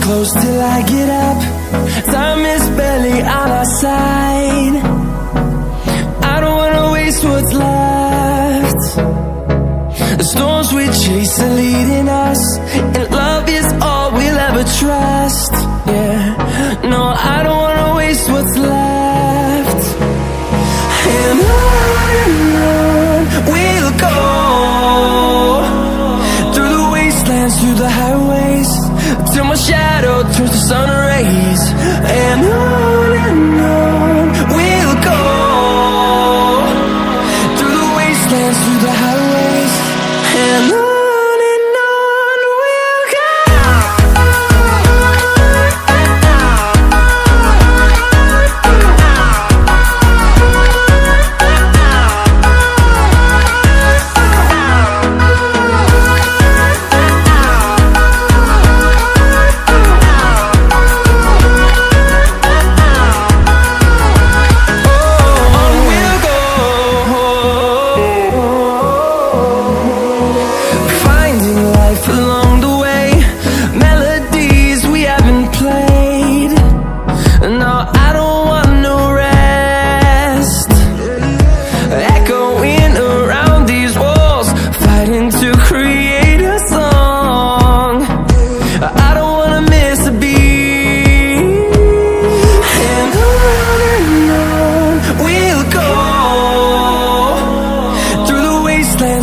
close till I get up. Time is barely on our side. I don't wanna waste what's left. The storms we chase are leading us, and love is all we'll ever trust. Yeah, no, I don't wanna waste what's left. And on we'll go, through the wastelands, through the highways, till my shadow turns to sun rays. And on we'll go, through the wastelands, through the highways, and on we'll go.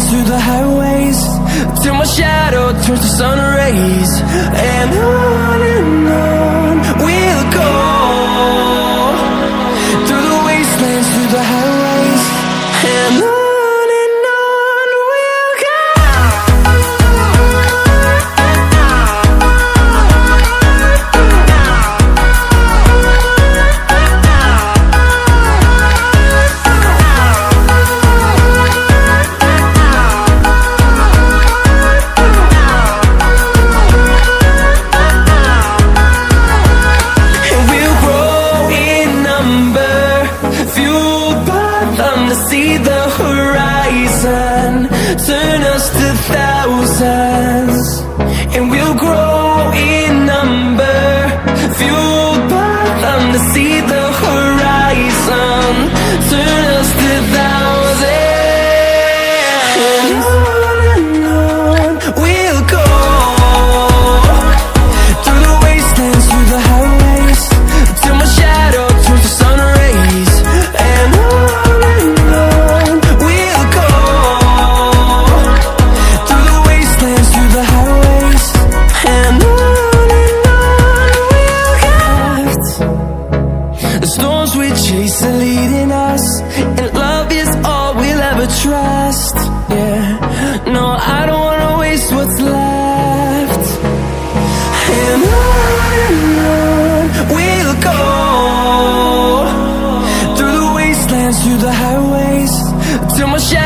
Through the highways, till my shadow turns to sun rays. And on we'll go, through the wastelands, through the highways, and on we'll go. See the horizon, turn us to thousands, and we'll grow in number, fueled by them. To see the horizon, turn us to thousands, and on we'll go, through the wastelands, through the highways, till my shadow turns to sun rays. And chase are leading us, and love is all we'll ever trust. Yeah, no, I don't wanna waste what's left. And on we'll go, through the wastelands, through the highways, till my shadow